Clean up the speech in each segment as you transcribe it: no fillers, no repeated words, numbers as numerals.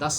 10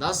10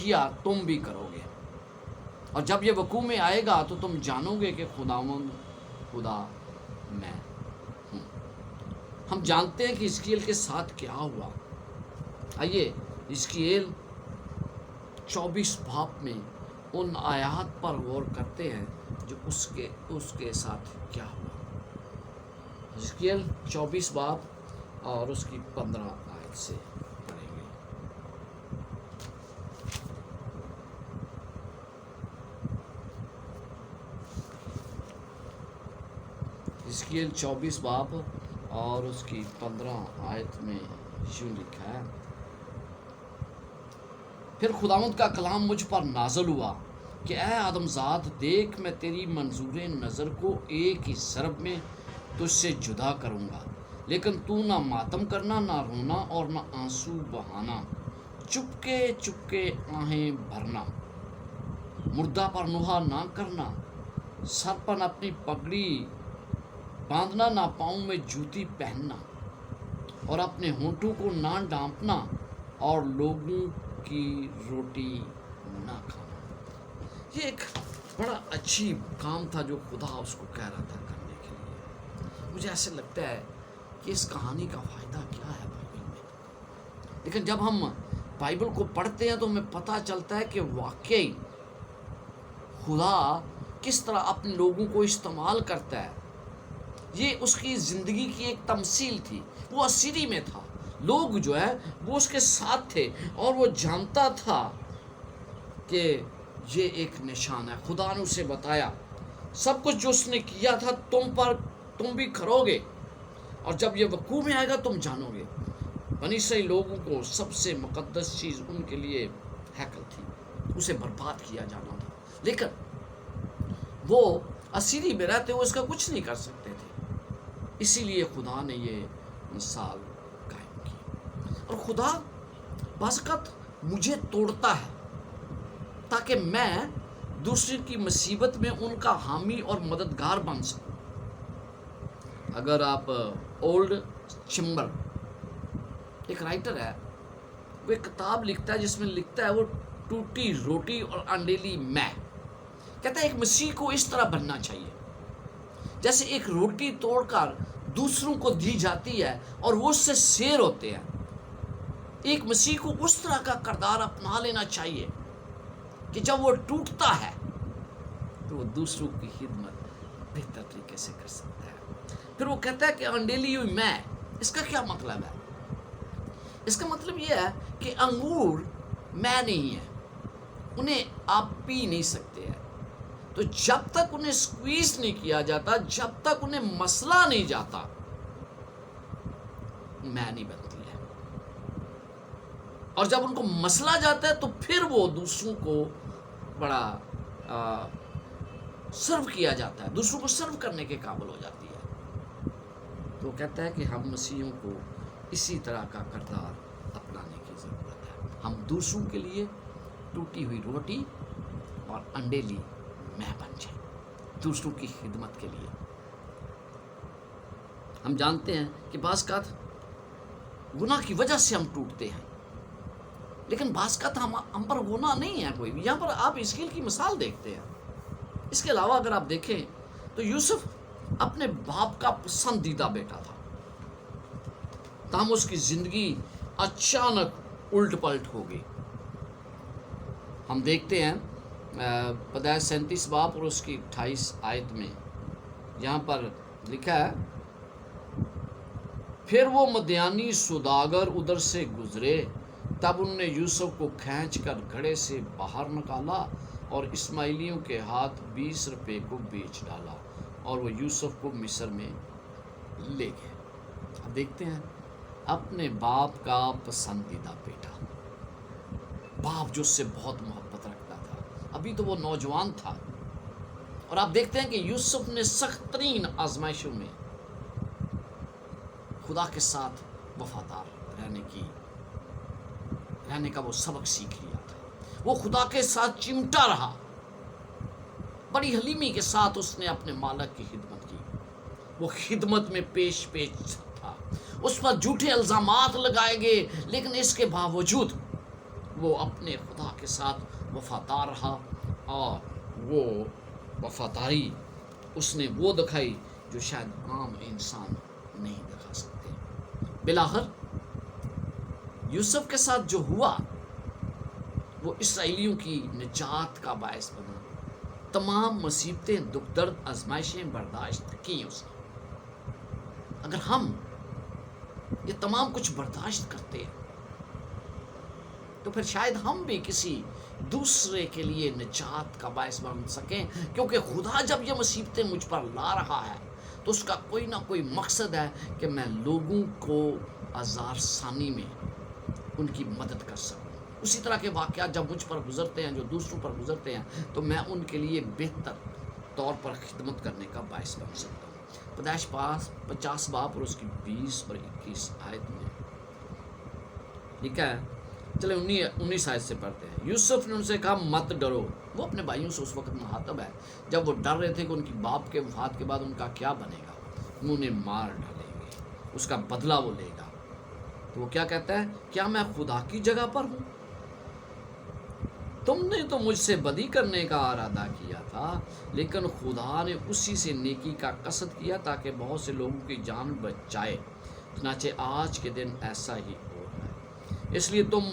کیا تم بھی کرو گے، اور جب یہ وقوع میں آئے گا تو تم جانو گے کہ خداوند خدا میں ہوں۔ ہم جانتے ہیں کہ حزقیل کے ساتھ کیا ہوا۔ آئیے حزقیل 24 باب میں ان آیات پر غور کرتے ہیں جو اس کے ساتھ کیا ہوا۔ حزقیل 24 باب اور اس کی 15 آیت سے پڑھیں گے۔ حزقیل 24 باب اور اس کی 15 آیت میں یوں لکھا ہے، پھر خداوند کا کلام مجھ پر نازل ہوا کہ اے آدم زاد، دیکھ میں تیری منظور نظر کو ایک ہی ضرب میں تجھ سے جدا کروں گا، لیکن تو نہ ماتم کرنا، نہ رونا اور نہ آنسو بہانا، چپکے چپکے آہیں بھرنا، مردہ پر نوحہ نہ کرنا، سر پر اپنی پگڑی باندھنا، نہ پاؤں میں جوتی پہننا، اور اپنے ہونٹوں کو نہ ڈانپنا، اور لوگوں کی روٹی نہ کھانا۔ یہ ایک بڑا عجیب کام تھا جو خدا اس کو کہہ رہا تھا کرنے کے لیے۔ مجھے ایسے لگتا ہے کہ اس کہانی کا فائدہ کیا ہے بائبل میں، لیکن جب ہم بائبل کو پڑھتے ہیں تو ہمیں پتہ چلتا ہے کہ واقعی خدا کس طرح اپنے لوگوں کو استعمال کرتا ہے۔ یہ اس کی زندگی کی ایک تمثیل تھی۔ وہ اسیری میں تھا، لوگ جو ہے وہ اس کے ساتھ تھے، اور وہ جانتا تھا کہ یہ ایک نشان ہے۔ خدا نے اسے بتایا سب کچھ جو اس نے کیا تھا تم بھی کرو گے، اور جب یہ وقوع میں آئے گا تم جانو گے۔ بنی اسرائیل لوگوں کو سب سے مقدس چیز ان کے لیے ہیکل تھی، اسے برباد کیا جانا تھا، لیکن وہ اسیری میں رہتے ہوئے اس کا کچھ نہیں کر سکتے تھے۔ اسی لیے خدا نے یہ مثال قائم کی۔ اور خدا بعض اوقات مجھے توڑتا ہے تاکہ میں دوسرے کی مصیبت میں ان کا حامی اور مددگار بن سکوں۔ اگر آپ اولڈ چمبر ایک رائٹر ہے، وہ ایک کتاب لکھتا ہے جس میں لکھتا ہے وہ ٹوٹی روٹی اور انڈیلی میں، کہتا ہے ایک مسیح کو اس طرح بننا چاہیے جیسے ایک روٹی توڑ کر دوسروں کو دی جاتی ہے اور وہ اس سے سیر ہوتے ہیں۔ ایک مسیح کو اس طرح کا کردار اپنا لینا چاہیے کہ جب وہ ٹوٹتا ہے تو وہ دوسروں کی خدمت بہتر طریقے سے کر سکتا ہے۔ پھر وہ کہتا ہے کہ انڈیلی ہوئی میں، اس کا کیا مطلب ہے؟ اس کا مطلب یہ ہے کہ انگور میں نہیں ہے، انہیں آپ پی نہیں سکتے ہیں، تو جب تک انہیں سکویز نہیں کیا جاتا، جب تک انہیں مسلا نہیں جاتا، میں نہیں بنتی ہے، اور جب ان کو مسلا جاتا ہے تو پھر وہ دوسروں کو بڑا سرو کیا جاتا ہے، دوسروں کو سرو کرنے کے قابل ہو جاتی ہے۔ تو وہ کہتا ہے کہ ہم مسیحیوں کو اسی طرح کا کردار اپنانے کی ضرورت ہے۔ ہم دوسروں کے لیے ٹوٹی ہوئی روٹی اور انڈیلی میں بن جائیں، دوسروں کی خدمت کے لیے۔ ہم جانتے ہیں کہ بعض اوقات گناہ کی وجہ سے ہم ٹوٹتے ہیں، لیکن بعض اوقات ہم پر گناہ نہیں ہے کوئی بھی۔ یہاں پر آپ حزقیل کی مثال دیکھتے ہیں۔ اس کے علاوہ اگر آپ دیکھیں تو یوسف اپنے باپ کا پسندیدہ بیٹا تھا، تاہم اس کی زندگی اچانک الٹ پلٹ ہو گئی۔ ہم دیکھتے ہیں پیدائش 37 باب اور اس کی 28 آیت میں یہاں پر لکھا ہے، پھر وہ مدیانی سوداگر ادھر سے گزرے، تب انہوں نے یوسف کو کھینچ کر گھڑے سے باہر نکالا اور اسماعیلیوں کے ہاتھ 20 روپے کو بیچ ڈالا، اور وہ یوسف کو مصر میں لے گئے۔ اب دیکھتے ہیں اپنے باپ کا پسندیدہ بیٹا، باپ جو اس سے بہت محبت رکھتا تھا، ابھی تو وہ نوجوان تھا، اور آپ دیکھتے ہیں کہ یوسف نے سخت ترین آزمائشوں میں خدا کے ساتھ وفادار رہنے کا وہ سبق سیکھ لیا تھا۔ وہ خدا کے ساتھ چمٹا رہا، بڑی حلیمی کے ساتھ اس نے اپنے مالک کی خدمت کی۔ وہ خدمت میں پیش تھا، اس پر جھوٹے الزامات لگائے گئے، لیکن اس کے باوجود وہ اپنے خدا کے ساتھ وفادار رہا، اور وہ وفاداری اس نے وہ دکھائی جو شاید عام انسان نہیں دکھا سکتے۔ بالآخر یوسف کے ساتھ جو ہوا وہ اسرائیلیوں کی نجات کا باعث بنا۔ تمام مصیبتیں، دکھ درد، آزمائشیں برداشت کی اس نے۔ اگر ہم یہ تمام کچھ برداشت کرتے ہیں تو پھر شاید ہم بھی کسی دوسرے کے لیے نجات کا باعث بن سکیں، کیونکہ خدا جب یہ مصیبتیں مجھ پر لا رہا ہے تو اس کا کوئی نہ کوئی مقصد ہے کہ میں لوگوں کو آزار ثانی میں ان کی مدد کر سکوں۔ اسی طرح کے واقعات جب مجھ پر گزرتے ہیں، جو دوسروں پر گزرتے ہیں، تو میں ان کے لیے بہتر طور پر خدمت کرنے کا باعث بن سکتا ہوں۔ پیدائش 50 باب اور اس کی 20 اور 21 آیت میں لکھا ہے، چلے 19 آیت سے پڑھتے ہیں۔ یوسف نے ان سے کہا مت ڈرو۔ وہ اپنے بھائیوں سے اس وقت مخاطب ہے جب وہ ڈر رہے تھے کہ ان کی باپ کے وفات کے بعد ان کا کیا بنے گا، وہ انہیں مار ڈالیں گے، اس کا بدلہ وہ لے گا۔ تو وہ کیا کہتا ہے، کیا میں خدا کی جگہ پر ہوں؟ تم نے تو مجھ سے بدی کرنے کا ارادہ کیا تھا، لیکن خدا نے اسی سے نیکی کا قصد کیا تاکہ بہت سے لوگوں کی جان بچ جائے۔ چنانچہ آج کے دن ایسا ہی ہو رہا ہے۔ اس لیے تم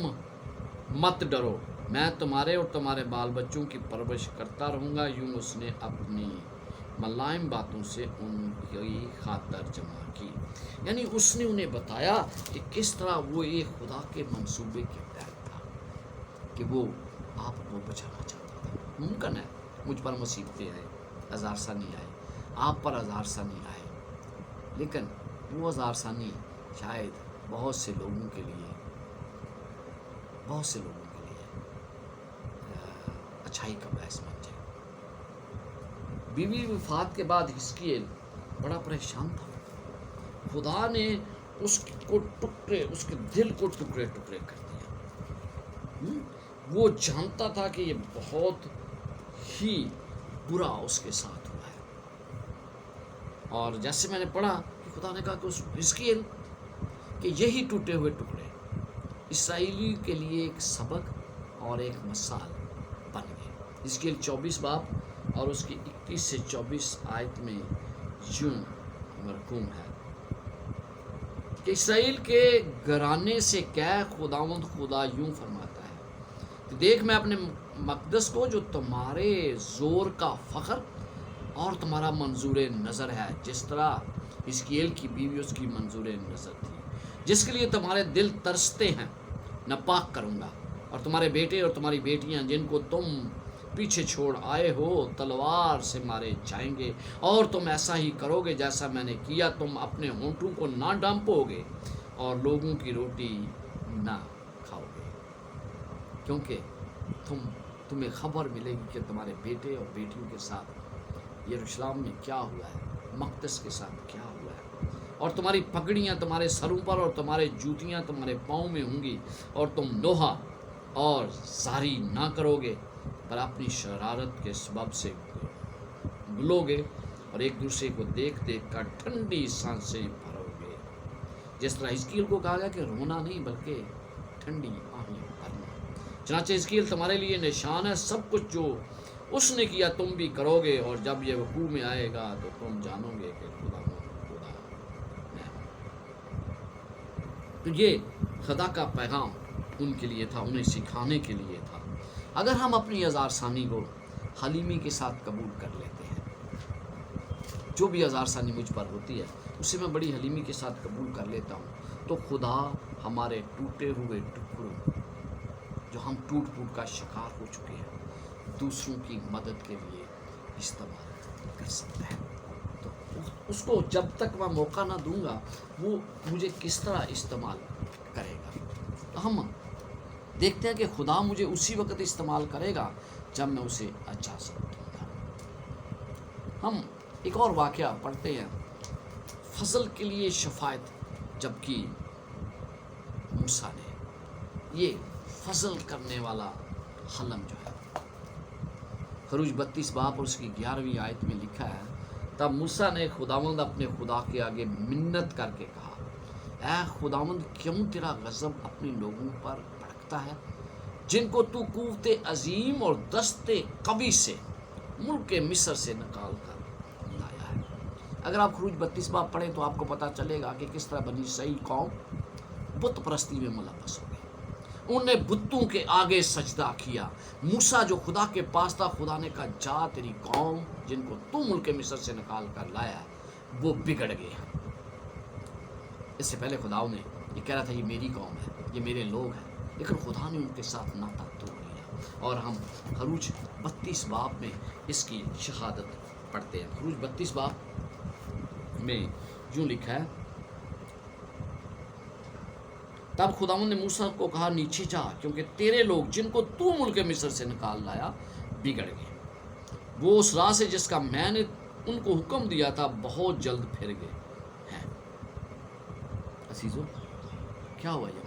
مت ڈرو، میں تمہارے اور تمہارے بال بچوں کی پرورش کرتا رہوں گا۔ یوں اس نے اپنی ملائم باتوں سے ان کی خاطر جمع کی۔ یعنی اس نے انہیں بتایا کہ کس طرح وہ ایک خدا کے منصوبے کے تحت تھا کہ وہ آپ کو بچانا چاہتا تھا۔ ممکن ہے مجھ پر مصیبتیں آئے، آزار ثانی آئے، آپ پر آزار ثانی آئے، لیکن وہ آزار ثانی شاید بہت سے لوگوں کے لیے اچھائی کا باعث بن جائے۔ بیوی وفات کے بعد حزقیل بڑا پریشان تھا۔ خدا نے اس کے دل کو ٹکڑے ٹکڑے کر دیا۔ وہ جانتا تھا کہ یہ بہت ہی برا اس کے ساتھ ہوا ہے، اور جیسے میں نے پڑھا کہ خدا نے کہا کہ اس حزقیل کہ یہی ٹوٹے ہوئے ٹکڑے اسرائیلی کے لیے ایک سبق اور ایک مثال بن گئے۔ حزقیل 24 باب اور اس کی 21 سے 24 آیت میں یوں مرقوم ہے کہ اسرائیل کے گھرانے سے کہہ، خداوند خدا یوں فرماتا ہے کہ دیکھ میں اپنے مقدس کو جو تمہارے زور کا فخر اور تمہارا منظور نظر ہے، جس طرح حزقیل کی بیوی اس کی منظور نظر تھی، جس کے لیے تمہارے دل ترستے ہیں، ناپاک کروں گا، اور تمہارے بیٹے اور تمہاری بیٹیاں جن کو تم پیچھے چھوڑ آئے ہو تلوار سے مارے جائیں گے، اور تم ایسا ہی کرو گے جیسا میں نے کیا۔ تم اپنے ہونٹوں کو نہ ڈانپو گے اور لوگوں کی روٹی نہ کھاؤ گے، کیونکہ تمہیں خبر ملے گی کہ تمہارے بیٹے اور بیٹیوں کے ساتھ یروشلم میں کیا ہوا ہے، مقدس کے ساتھ کیا ہوا ہے، اور تمہاری پگڑیاں تمہارے سروں پر اور تمہارے جوتیاں تمہارے پاؤں میں ہوں گی، اور تم نوحہ اور زاری نہ کرو گے، پر اپنی شرارت کے سبب سے گلو گے اور ایک دوسرے کو دیکھ دیکھ کر ٹھنڈی سانسیں بھرو گے۔ جس طرح حزقیل کو کہا گیا کہ رونا نہیں بلکہ ٹھنڈی آہیں بھرنا۔ چنانچہ حزقیل تمہارے لیے نشان ہے، سب کچھ جو اس نے کیا تم بھی کرو گے، اور جب یہ وقوع میں آئے گا تو تم جانو گے کہ خدا ہے۔ تو یہ خدا کا پیغام ان کے لیے تھا، انہیں سکھانے کے لیے تھا۔ اگر ہم اپنی آزار ثانی کو حلیمی کے ساتھ قبول کر لیتے ہیں، جو بھی آزار ثانی مجھ پر ہوتی ہے اسے میں بڑی حلیمی کے ساتھ قبول کر لیتا ہوں، تو خدا ہمارے ٹوٹے ہوئے ٹکڑوں جو ہم ٹوٹ پھوٹ کا شکار ہو چکے ہیں، دوسروں کی مدد کے لیے استعمال کر سکتا ہے۔ تو اس کو جب تک میں موقع نہ دوں گا وہ مجھے کس طرح استعمال کرے گا۔ تو ہم دیکھتے ہیں کہ خدا مجھے اسی وقت استعمال کرے گا جب میں اسے اجازت دوں گا۔ ہم ایک اور واقعہ پڑھتے ہیں، فضل کے لیے شفاعت جب کی موسیٰ نے، یہ فضل کرنے والا حلم جو ہے، خروج 32 باب اور اس کی 11ویں آیت میں لکھا ہے، تب موسیٰ نے خداوند اپنے خدا کے آگے منت کر کے کہا، اے خداوند کیوں تیرا غضب اپنے لوگوں پر بھڑکتا ہے جن کو تو قوت عظیم اور دست قوی سے ملک مصر سے نکال کر لایا ہے۔ اگر آپ خروج 32 باب پڑھیں تو آپ کو پتہ چلے گا کہ کس طرح بنی اسرائیل قوم بت پرستی میں ملوث ہو گئی۔ انہوں نے بتوں کے آگے سجدہ کیا۔ موسیٰ جو خدا کے پاس تھا، خدا نے کہا جا تیری قوم جن کو تو ملک مصر سے نکال کر لایا ہے وہ بگڑ گئے ہیں۔ اس سے پہلے خدا نے یہ کہہ رہا تھا یہ میری قوم ہے، یہ میرے لوگ ہیں، لیکن خدا نے ان کے ساتھ ناطا توڑ لیا۔ اور ہم خروج 32 باب میں اس کی شہادت پڑھتے ہیں۔ خروج 32 باب میں یوں لکھا ہے، تب خداوند نے موسیٰ کو کہا نیچے جا، کیونکہ تیرے لوگ جن کو تو ملک مصر سے نکال لایا بگڑ گئے، وہ اس راہ سے جس کا میں نے ان کو حکم دیا تھا بہت جلد پھر گئے ہیں۔ عزیزو کیا ہوا یہ؟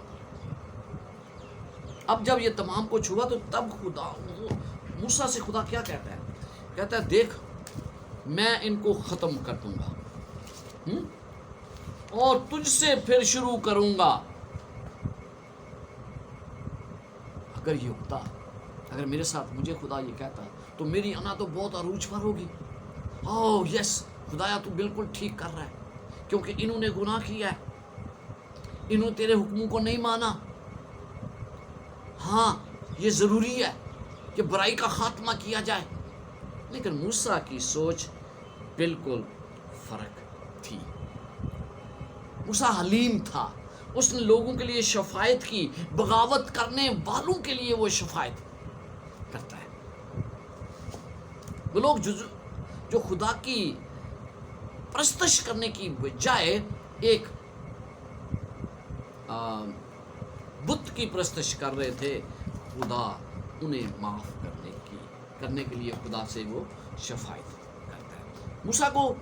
اب جب یہ تمام کچھ ہوا تو تب خدا موسیٰ سے خدا کیا کہتا ہے؟ کہتا ہے دیکھ میں ان کو ختم کر دوں گا اور تجھ سے پھر شروع کروں گا۔ اگر یہ ہوتا، اگر میرے ساتھ مجھے خدا یہ کہتا تو میری انا تو بہت عروج پر ہوگی۔ اوہ یس خدایا تو بالکل ٹھیک کر رہا ہے، کیونکہ انہوں نے گناہ کیا ہے، انہوں نے تیرے حکموں کو نہیں مانا۔ ہاں یہ ضروری ہے کہ برائی کا خاتمہ کیا جائے، لیکن موسیٰ کی سوچ بالکل فرق تھی۔ موسیٰ حلیم تھا، اس نے لوگوں کے لیے شفاعت کی، بغاوت کرنے والوں کے لیے وہ شفاعت کرتا ہے۔ وہ لوگ جو خدا کی پرستش کرنے کی بجائے ایک بت کی پرستش کر رہے تھے، خدا انہیں معاف کرنے کے لیے خدا سے وہ شفاعت کرتا ہے۔ موسیٰ کو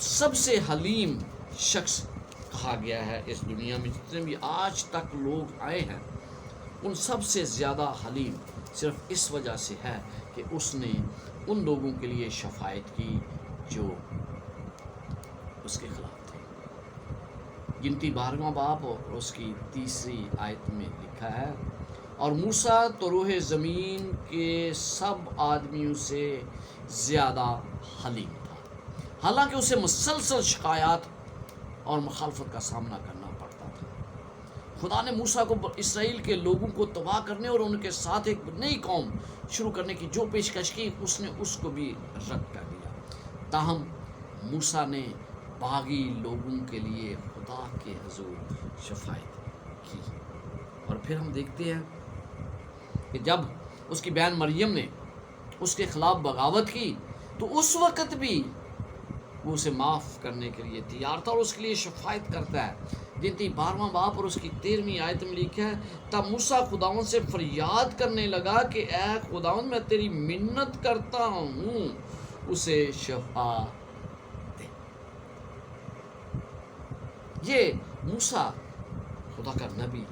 سب سے حلیم شخص کہا گیا ہے۔ اس دنیا میں جتنے بھی آج تک لوگ آئے ہیں ان سب سے زیادہ حلیم صرف اس وجہ سے ہے کہ اس نے ان لوگوں کے لیے شفاعت کی جو اس کے خلاف تھے۔ گنتی 12واں باب اور اس کی 3 آیت میں لکھا ہے، اور موسیٰ تو روح زمین کے سب آدمیوں سے زیادہ حلیم تھا، حالانکہ اسے مسلسل شکایات اور مخالفت کا سامنا کرنا پڑتا تھا۔ خدا نے موسیٰ کو اسرائیل کے لوگوں کو تباہ کرنے اور ان کے ساتھ ایک نئی قوم شروع کرنے کی جو پیشکش کی، اس نے اس کو بھی رد کر دیا۔ تاہم موسیٰ نے باغی لوگوں کے لیے خدا کے حضور شفاعت کی۔ اور پھر ہم دیکھتے ہیں کہ جب اس کی بہن مریم نے اس کے خلاف بغاوت کی تو اس وقت بھی وہ اسے معاف کرنے کے لیے تیار تھا اور اس کے لیے شفاعت کرتا ہے۔ گنتی 12واں باب اور اس کی 13ویں آیت میں لکھا ہے، تب موسیٰ خداوند سے فریاد کرنے لگا کہ اے خداوند میں تیری منت کرتا ہوں اسے شفا دے۔ یہ موسیٰ خدا کا نبی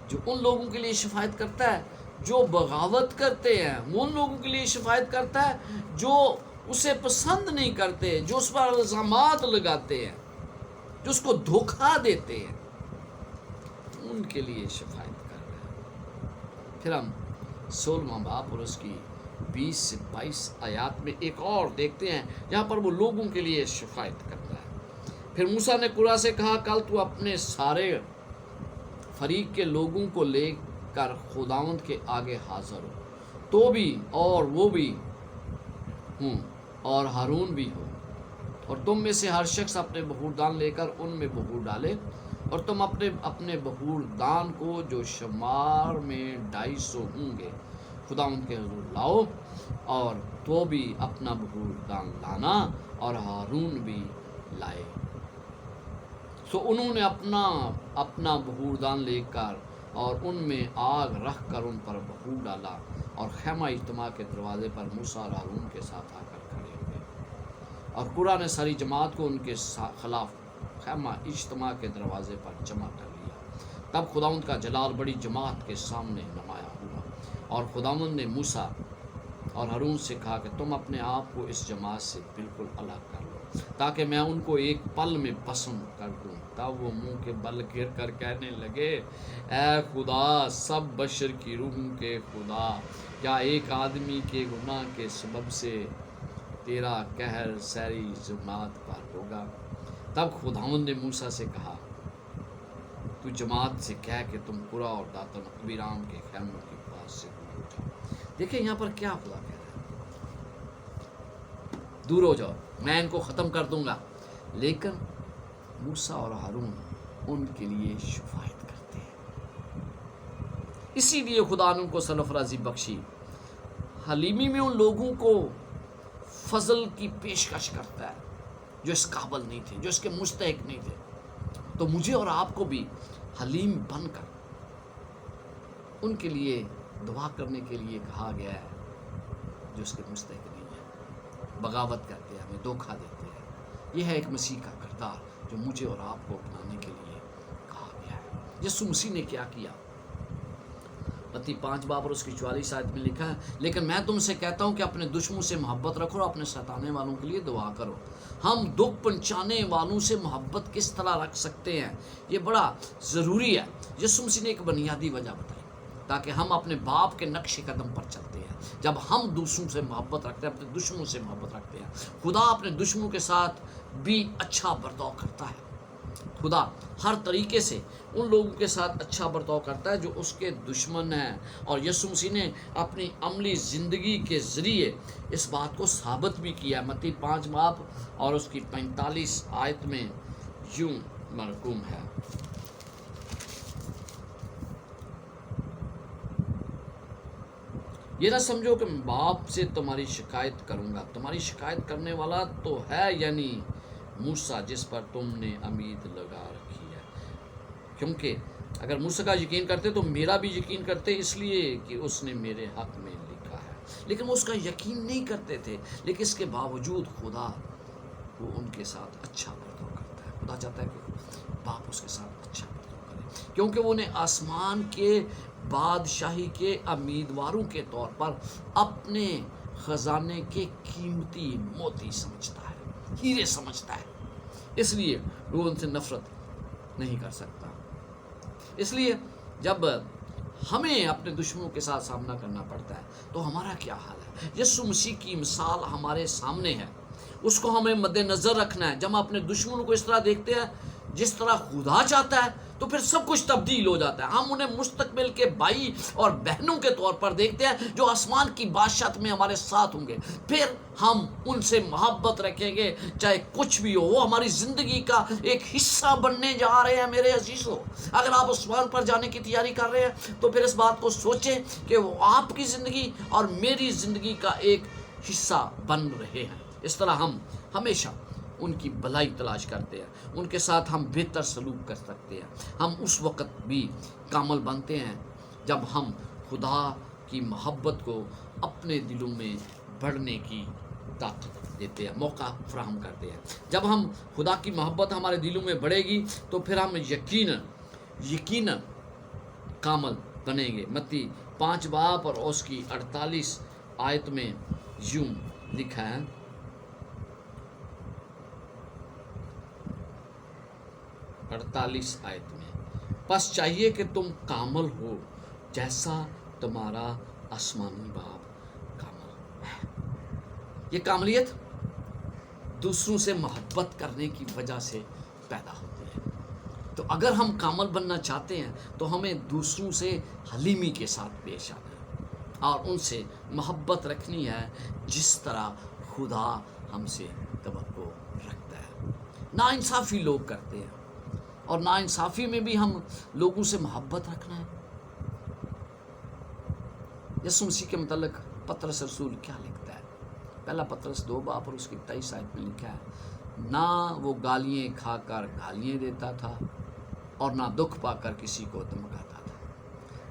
جو ان لوگوں کے لیے شفاعت کرتا ہے جو بغاوت کرتے ہیں، وہ ان لوگوں کے لیے شفاعت کرتا ہے جو اسے پسند نہیں کرتے، جو اس پر الزامات لگاتے ہیں، جو اس کو دھوکہ دیتے ہیں، ان کے لیے شفاعت کر رہا ہے۔ پھر ہم 16واں باب اور اس کی 20 سے 22 آیات میں ایک اور دیکھتے ہیں جہاں پر وہ لوگوں کے لیے شفاعت کرتا ہے۔ پھر موسیٰ نے قرآن سے کہا کل تو اپنے سارے فریق کے لوگوں کو لے کر خداوند کے آگے حاضر ہو، تو بھی اور وہ بھی ہوں اور ہارون بھی ہو، اور تم میں سے ہر شخص اپنے بخوردان لے کر ان میں بخور ڈالے، اور تم اپنے بخوردان کو جو شمار میں 250 ہوں گے خداوند کے حضور لاؤ، اور تو بھی اپنا بخوردان لانا اور ہارون بھی لائے۔ سو انہوں نے اپنا بخوردان لے کر اور ان میں آگ رکھ کر ان پر بخور ڈالا، اور خیمہ اجتماع کے دروازے پر موسیٰ اور ہارون کے ساتھ آ کر کھڑے ہوئے، اور قرآن نے ساری جماعت کو ان کے خلاف خیمہ اجتماع کے دروازے پر جمع کر لیا۔ تب خداوند کا جلال بڑی جماعت کے سامنے نمایاں ہوا، اور خداوند نے موسیٰ اور ہارون سے کہا کہ تم اپنے آپ کو اس جماعت سے بالکل الگ کر لو، تاکہ میں ان کو ایک پل میں پسند کر دوں۔ تھا وہ منہ کے بل گر کر کہنے لگے اے خدا سب بشر کی روح کے خدا، کیا ایک آدمی کے گناہ کے سبب سے تیرا قہر ساری جماعت پر ہوگا؟ تب خداوند نے موسیٰ سے کہا تو جماعت سے کہہ کہ تم قرا اور داتن ابیرام کے خیموں کے پاس سے دور ہو جاؤ۔ دیکھیں یہاں پر کیا خدا کہہ رہا ہے، دور ہو جاؤ، میں ان کو ختم کر دوں گا۔ لیکن موسیٰ اور ہارون ان کے لیے شفاعت کرتے ہیں، اسی لیے خدا نے ان کو سرفرازی بخشی۔ حلیمی میں ان لوگوں کو فضل کی پیشکش کرتا ہے جو اس قابل نہیں تھے، جو اس کے مستحق نہیں تھے۔ تو مجھے اور آپ کو بھی حلیم بن کر ان کے لیے دعا کرنے کے لیے کہا گیا ہے جو اس کے مستحق نہیں ہے، بغاوت کرتے ہیں، ہمیں دھوکہ دیتے ہیں۔ یہ ہے ایک مسیح کا کردار جو مجھے اور آپ کو اپنانے کے لیے کہا گیا ہے۔ یسوع مسیح نے کیا کیا؟ متی 5 باب اور اس کی 44 آیت میں لکھا ہے لیکن میں تم سے کہتا ہوں کہ اپنے دشمنوں سے محبت رکھو اور اپنے ستانے والوں کے لیے دعا کرو۔ ہم دکھ پہنچانے والوں سے محبت کس طرح رکھ سکتے ہیں؟ یہ بڑا ضروری ہے۔ یسوع مسیح نے ایک بنیادی وجہ بتائی تاکہ ہم اپنے باپ کے نقش قدم پر چلتے ہیں۔ جب ہم دوسروں سے محبت رکھتے ہیں، اپنے دشمنوں سے محبت رکھتے ہیں، خدا اپنے دشمنوں کے ساتھ بھی اچھا برتاؤ کرتا ہے۔ خدا ہر طریقے سے ان لوگوں کے ساتھ اچھا برتاؤ کرتا ہے جو اس کے دشمن ہیں، اور یسوع مسیح نے اپنی عملی زندگی کے ذریعے اس بات کو ثابت بھی کیا۔ متی 5 باب اور اس کی 45 آیت میں یوں مرقوم ہے، یہ نہ سمجھو کہ میں باپ سے تمہاری شکایت کروں گا، تمہاری شکایت کرنے والا تو ہے یعنی موسیٰ جس پر تم نے امید لگا رکھی ہے۔ کیونکہ اگر موسیٰ کا یقین کرتے تو میرا بھی یقین کرتے، اس لیے کہ اس نے میرے حق میں لکھا ہے۔ لیکن وہ اس کا یقین نہیں کرتے تھے، لیکن اس کے باوجود خدا وہ ان کے ساتھ اچھا برتاؤ کرتا ہے۔ خدا چاہتا ہے کہ باپ اس کے ساتھ اچھا برتاؤ کرے، کیونکہ وہ انہیں آسمان کے بادشاہی کے امیدواروں کے طور پر اپنے خزانے کے قیمتی موتی سمجھتا ہے، ہیرے سمجھتا ہے۔ اس لیے وہ ان سے نفرت نہیں کر سکتا۔ اس لیے جب ہمیں اپنے دشمنوں کے ساتھ سامنا کرنا پڑتا ہے تو ہمارا کیا حال ہے؟ یسوع مسیح کی مثال ہمارے سامنے ہے، اس کو ہمیں مد نظر رکھنا ہے۔ جب ہم اپنے دشمنوں کو اس طرح دیکھتے ہیں جس طرح خدا چاہتا ہے تو پھر سب کچھ تبدیل ہو جاتا ہے۔ ہم انہیں مستقبل کے بھائی اور بہنوں کے طور پر دیکھتے ہیں جو آسمان کی بادشاہت میں ہمارے ساتھ ہوں گے۔ پھر ہم ان سے محبت رکھیں گے چاہے کچھ بھی ہو، وہ ہماری زندگی کا ایک حصہ بننے جا رہے ہیں۔ میرے عزیزو، اگر آپ آسمان پر جانے کی تیاری کر رہے ہیں تو پھر اس بات کو سوچیں کہ وہ آپ کی زندگی اور میری زندگی کا ایک حصہ بن رہے ہیں۔ اس طرح ہم ہمیشہ ان کی بھلائی تلاش کرتے ہیں، ان کے ساتھ ہم بہتر سلوک کر سکتے ہیں۔ ہم اس وقت بھی کامل بنتے ہیں جب ہم خدا کی محبت کو اپنے دلوں میں بڑھنے کی طاقت دیتے ہیں، موقع فراہم کرتے ہیں۔ جب ہم خدا کی محبت ہمارے دلوں میں بڑھے گی تو پھر ہم یقیناً کامل بنیں گے۔ متی 5 باب اور اس کی 48 آیت میں یوں لکھا ہے، 48 آیت میں، پس چاہیے کہ تم کامل ہو جیسا تمہارا آسمانی باپ کامل ہے۔ یہ کاملیت دوسروں سے محبت کرنے کی وجہ سے پیدا ہوتی ہے۔ تو اگر ہم کامل بننا چاہتے ہیں تو ہمیں دوسروں سے حلیمی کے ساتھ پیش آنا ہے اور ان سے محبت رکھنی ہے جس طرح خدا ہم سے توقع رکھتا ہے۔ ناانصافی لوگ کرتے ہیں اور ناانصافی میں بھی ہم لوگوں سے محبت رکھنا ہے۔ یسوع مسیح کے متعلق پطرس رسول کیا لکھتا ہے؟ پہلا پطرس 2 باب اور اس کی 23 آیت میں لکھا ہے، نہ وہ گالیاں کھا کر گالیاں دیتا تھا اور نہ دکھ پا کر کسی کو دمکاتا تھا،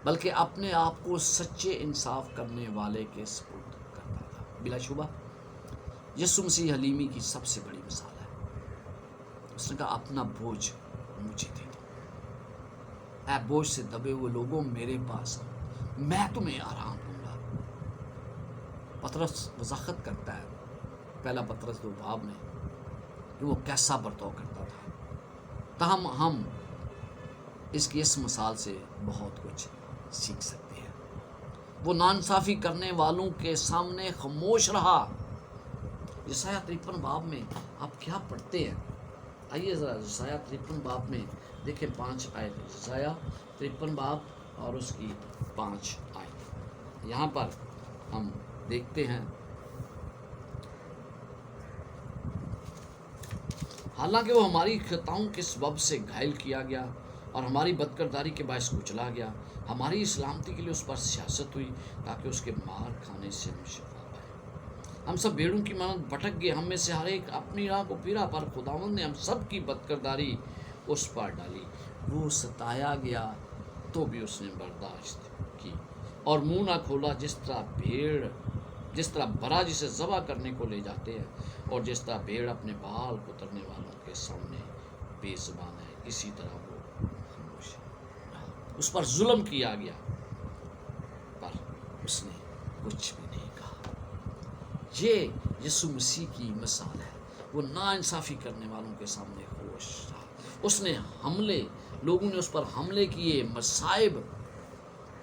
بلکہ اپنے آپ کو سچے انصاف کرنے والے کے سپرد کرتا تھا۔ بلا شبہ یسوع مسیح حلیمی کی سب سے بڑی مثال ہے۔ اس نے کہا اپنا بوجھ مجھے دے دو، اے بوجھ سے دبے ہوئے لوگوں میرے پاس آؤ، میں تمہیں آرام دوں گا۔ پطرس وضاحت کرتا ہے پہلا پطرس 2 باب میں کہ وہ کیسا برتاؤ کرتا تھا تاہم ہم اس کی اس مثال سے بہت کچھ سیکھ سکتے ہیں۔ وہ ناانصافی کرنے والوں کے سامنے خاموش رہا۔ یسایہ 53 باب میں آپ کیا پڑھتے ہیں؟ آئیے ذرا یسایہ 53 باب میں دیکھیں 5 آیت، یسایہ 53 باب اور اس کی 5 آیت۔ یہاں پر ہم دیکھتے ہیں، حالانکہ وہ ہماری خطاؤں کے سبب سے گھائل کیا گیا اور ہماری بدکرداری کے باعث کچلا گیا، ہماری سلامتی کے لیے اس پر سیاست ہوئی تاکہ اس کے مار کھانے سے ہم شفا پائیں۔ ہم سب بھیڑوں کی مانند بھٹک گئے، ہم میں سے ہر ایک اپنی راہ کو پھرا، پر خداوند نے ہم سب کی بدکرداری اس پر ڈالی۔ وہ ستایا گیا تو بھی اس نے برداشت کی اور منہ نہ کھولا، جس طرح برا جسے ذبح کرنے کو لے جاتے ہیں اور جس طرح بھیڑ اپنے بال کترنے والوں کے سامنے بے زبان ہے، اسی طرح وہ خاموش رہا۔ اس پر ظلم کیا گیا پر اس نے کچھ بھی نہیں کہا۔ یہ یسوع مسیح کی مثال ہے۔ وہ ناانصافی کرنے والوں کے سامنے خاموش رہا۔ اس نے لوگوں نے اس پر حملے کیے، مصائب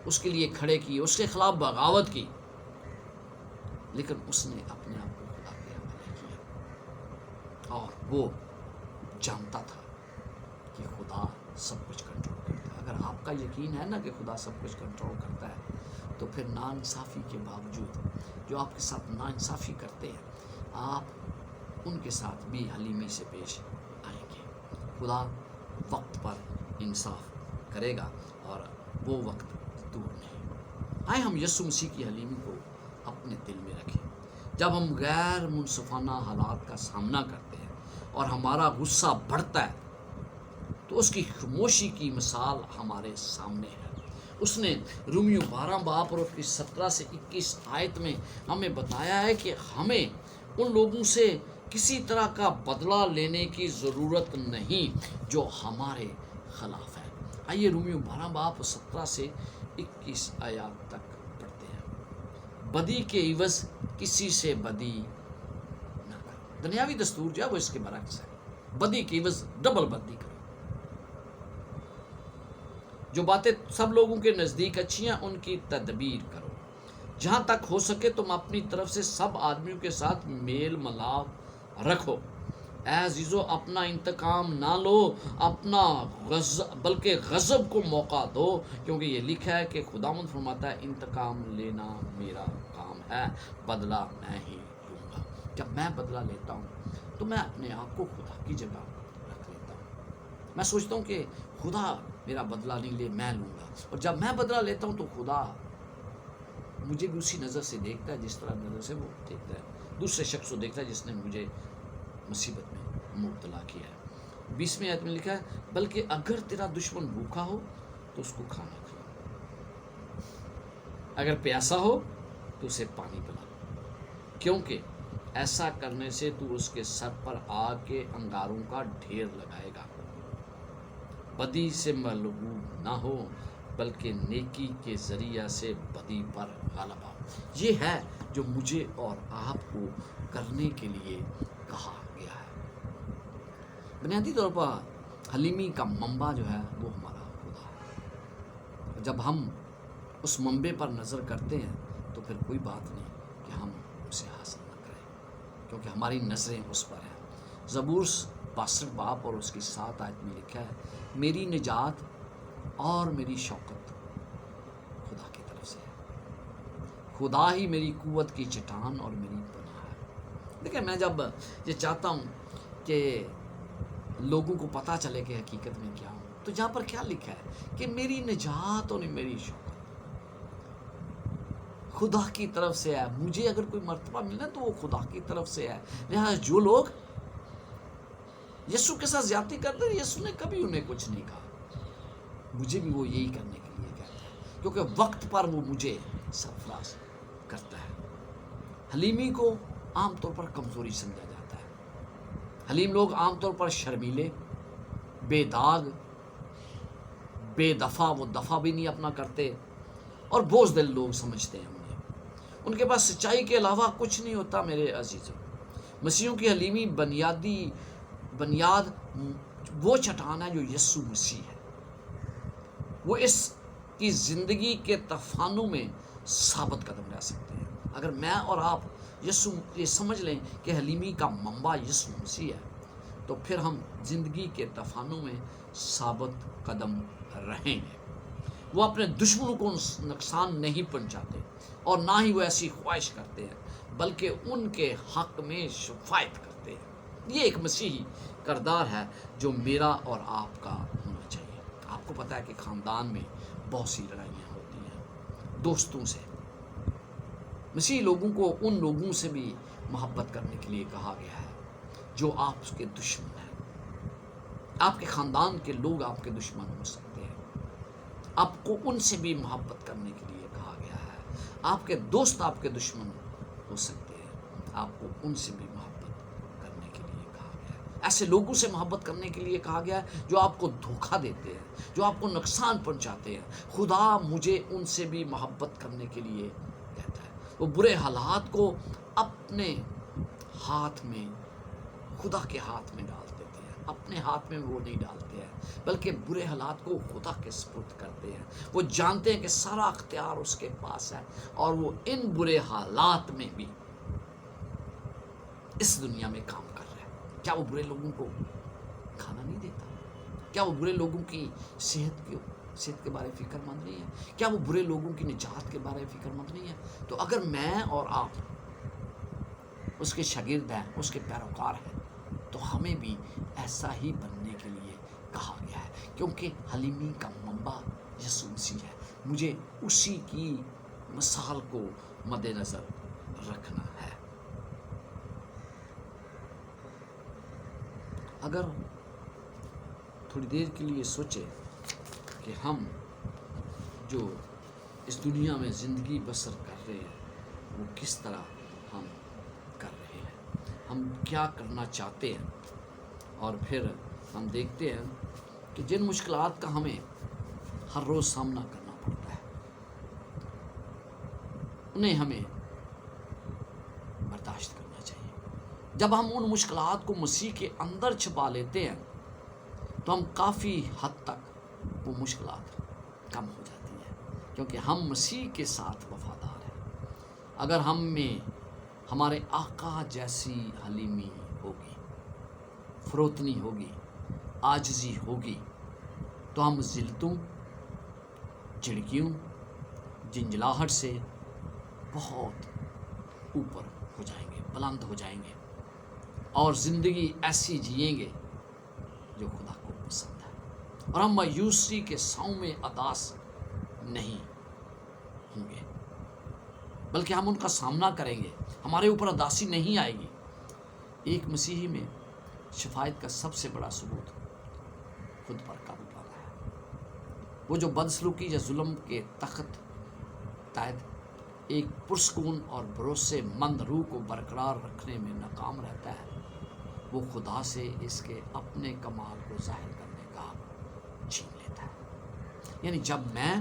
اس کے لیے کھڑے کیے، اس کے خلاف بغاوت کی، لیکن اس نے اپنے آپ کو خدا کے حوالے کیا اور وہ جانتا تھا کہ خدا سب کچھ کنٹرول کرتا ہے۔ اگر آپ کا یقین ہے نا کہ خدا سب کچھ کنٹرول کرتا ہے، تو پھر ناانصافی کے باوجود جو آپ کے ساتھ ناانصافی کرتے ہیں، آپ ان کے ساتھ بھی حلیمی سے پیش آئیں گے۔ خدا وقت پر انصاف کرے گا اور وہ وقت دور نہیں۔ آئے ہم یسوع مسیح کی حلیمی کو اپنے دل میں رکھیں۔ جب ہم غیر منصفانہ حالات کا سامنا کرتے ہیں اور ہمارا غصہ بڑھتا ہے، تو اس کی خاموشی کی مثال ہمارے سامنے ہے۔ اس نے رومیو 12 باب اور اس کی 17 سے 21 آیت میں ہمیں بتایا ہے کہ ہمیں ان لوگوں سے کسی طرح کا بدلہ لینے کی ضرورت نہیں جو ہمارے خلاف ہے۔ آئیے رومیو 12 باب 17 سے 21 آیات تک پڑھتے ہیں۔ بدی کے عوض کسی سے بدی نہ کرو۔ دنیاوی دستور جو ہے وہ اس کے برعکس ہے، بدی کے عوض ڈبل بدی کرو۔ جو باتیں سب لوگوں کے نزدیک اچھی ہیں ان کی تدبیر کرو۔ جہاں تک ہو سکے تم اپنی طرف سے سب آدمیوں کے ساتھ میل ملاپ رکھو۔ اے عزیزو، اپنا انتقام نہ لو، بلکہ غضب کو موقع دو، کیونکہ یہ لکھا ہے کہ خداوند فرماتا ہے انتقام لینا میرا کام ہے، بدلہ میں ہی لوں گا۔ جب میں بدلہ لیتا ہوں تو میں اپنے آپ کو خدا کی جگہ رکھ لیتا ہوں۔ میں سوچتا ہوں کہ خدا میرا بدلہ نہیں لے، میں لوں گا، اور جب میں بدلہ لیتا ہوں تو خدا مجھے بھی اسی نظر سے دیکھتا ہے جس طرح نظر سے وہ دیکھتا ہے دوسرے شخص کو دیکھتا ہے جس نے مجھے مصیبت میں مبتلا کیا ہے۔ 20ویں آیت میں لکھا ہے، بلکہ اگر تیرا دشمن بھوکا ہو تو اس کو کھانا کھلا، اگر پیاسا ہو تو اسے پانی پلا، کیونکہ ایسا کرنے سے تو اس کے سر پر آگ کے انگاروں کا ڈھیر لگائے گا۔ بدی سے مغلوب نہ ہو، بلکہ نیکی کے ذریعہ سے بدی پر غلبہ۔ یہ ہے جو مجھے اور آپ کو کرنے کے لیے کہا گیا ہے۔ بنیادی طور پر حلیمی کا منبع جو ہے وہ ہمارا خدا ہے۔ جب ہم اس منبع پر نظر کرتے ہیں تو پھر کوئی بات نہیں کہ ہم اسے حاصل نہ کریں، کیونکہ ہماری نظریں اس پر ہیں۔ زبور 62 باب اور اس کی 7 آیت میں لکھا ہے، میری نجات اور میری شوکت خدا کی طرف سے ہے، خدا ہی میری قوت کی چٹان اور میری پناہ ہے۔ دیکھیں، میں جب یہ چاہتا ہوں کہ لوگوں کو پتہ چلے کہ حقیقت میں کیا ہوں، تو جہاں پر کیا لکھا ہے کہ میری نجات اور میری شوکت خدا کی طرف سے ہے۔ مجھے اگر کوئی مرتبہ ملنا تو وہ خدا کی طرف سے ہے۔ لہٰذا جو لوگ یسوع کے ساتھ زیادتی کرتے ہیں، یسوع نے کبھی انہیں کچھ نہیں کہا، مجھے بھی وہ یہی کرنے کے لیے کہتا ہے، کیونکہ وقت پر وہ مجھے سرفراز کرتا ہے۔ حلیمی کو عام طور پر کمزوری سمجھا جاتا ہے۔ حلیم لوگ عام طور پر شرمیلے، بے داغ، بے دفع، وہ دفع بھی نہیں اپنا کرتے، اور بوجھ دل لوگ سمجھتے ہیں انہیں۔ ان کے پاس سچائی کے علاوہ کچھ نہیں ہوتا۔ میرے عزیزوں، مسیحوں کی حلیمی بنیاد وہ چٹان ہے جو یسوع مسیح ہے. وہ اس کی زندگی کے طوفانوں میں ثابت قدم رہ سکتے ہیں. اگر میں اور آپ یسوع یہ سمجھ لیں کہ حلیمی کا منبع یسوع مسیح ہے تو پھر ہم زندگی کے طوفانوں میں ثابت قدم رہیں گے. وہ اپنے دشمنوں کو نقصان نہیں پہنچاتے اور نہ ہی وہ ایسی خواہش کرتے ہیں بلکہ ان کے حق میں شفاعت کرتے ہیں. یہ ایک مسیحی کردار ہے جو میرا اور آپ کا ہونا چاہیے. آپ کو پتہ ہے کہ خاندان میں بہت سی لڑائیاں ہوتی ہیں دوستوں سے. مسیحی لوگوں کو ان لوگوں سے بھی محبت کرنے کے لیے کہا گیا ہے جو آپ کے دشمن ہیں. آپ کے خاندان کے لوگ آپ کے دشمن ہو سکتے ہیں. آپ کو ان سے بھی محبت کرنے کے لیے کہا گیا ہے. آپ کے دوست آپ کے دشمن ہو سکتے ہیں. آپ کو ان سے بھی محبت کرنے کے لیے کہا گیا ہے. ایسے لوگوں سے محبت کرنے کے لیے کہا گیا ہے جو آپ کو دھوکہ دیتے ہیں, جو آپ کو نقصان پہنچاتے ہیں. خدا مجھے ان سے بھی محبت کرنے کے لیے کہتا ہے. وہ برے حالات کو اپنے ہاتھ میں, خدا کے ہاتھ میں ڈال دیتے ہیں. اپنے ہاتھ میں وہ نہیں ڈالتے ہیں بلکہ برے حالات کو خدا کے سپرد کرتے ہیں. وہ جانتے ہیں کہ سارا اختیار اس کے پاس ہے اور وہ ان برے حالات میں بھی اس دنیا میں کام کر رہا ہے. کیا وہ برے لوگوں کو کھانا نہیں دیتا؟ کیا وہ برے لوگوں کی صحت کے بارے فکر مند نہیں ہے؟ کیا وہ برے لوگوں کی نجات کے بارے فکر مند نہیں ہے؟ تو اگر میں اور آپ اس کے شاگرد ہیں, اس کے پیروکار ہیں, تو ہمیں بھی ایسا ہی بننے کے لیے کہا گیا ہے کیونکہ حلیمی کا منبع یسوع مسیح ہے. مجھے اسی کی مثال کو مد نظر رکھنا ہے. اگر تھوڑی دیر کے لیے سوچے کہ ہم جو اس دنیا میں زندگی بسر کر رہے ہیں وہ کس طرح ہم کر رہے ہیں, ہم کیا کرنا چاہتے ہیں, اور پھر ہم دیکھتے ہیں کہ جن مشکلات کا ہمیں ہر روز سامنا کرنا پڑتا ہے انہیں ہمیں برداشت کرنا چاہیے. جب ہم ان مشکلات کو مسیح کے اندر چھپا لیتے ہیں تو ہم کافی حد تک وہ مشکلات کم ہو جاتی ہیں کیونکہ ہم مسیح کے ساتھ وفادار ہیں. اگر ہم میں ہمارے آقا جیسی حلیمی ہوگی, فروتنی ہوگی, عاجزی ہوگی تو ہم ذلتوں, جھڑکیوں, جنجلاہٹ سے بہت اوپر ہو جائیں گے, بلند ہو جائیں گے اور زندگی ایسی جئیں گے جو خدا کو پسند ہے. اور ہم مایوسی کے ساؤں میں اداس نہیں ہوں گے بلکہ ہم ان کا سامنا کریں گے. ہمارے اوپر اداسی نہیں آئے گی. ایک مسیحی میں شفاعت کا سب سے بڑا ثبوت خود پر قابو پانا ہے. وہ جو بدسلوکی یا ظلم کے تخت تحت ایک پرسکون اور بھروسے مند روح کو برقرار رکھنے میں ناکام رہتا ہے وہ خدا سے اس کے اپنے کمال کو ظاہر کرنے کا چھین لیتا ہے. یعنی جب میں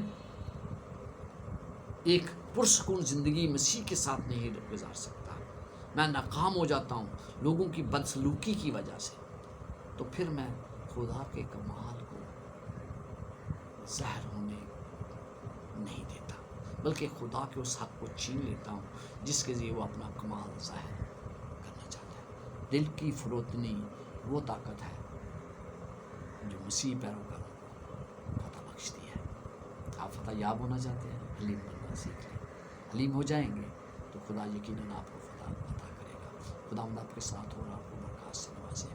ایک پرسکون زندگی مسیح کے ساتھ نہیں گزار سکتا, میں ناکام ہو جاتا ہوں لوگوں کی بدسلوکی کی وجہ سے, تو پھر میں خدا کے کمال کو ظاہر ہونے نہیں دیتا بلکہ خدا کے اس حق کو چھین لیتا ہوں جس کے ذریعے وہ اپنا کمال ظاہر کرنا چاہتا ہے. دل کی فروتنی وہ طاقت ہے جو مسیح پیروکاروں کو فتح بخشتی ہے. آپ فتح یاب ہونا چاہتے ہیں, حلیم بننا سیکھ لیں. حلیم ہو جائیں گے تو خدا یقیناً آپ کو فتح عطا کرے گا. خدا آپ کے ساتھ ہو اور آپ کو برکات سے نوازے.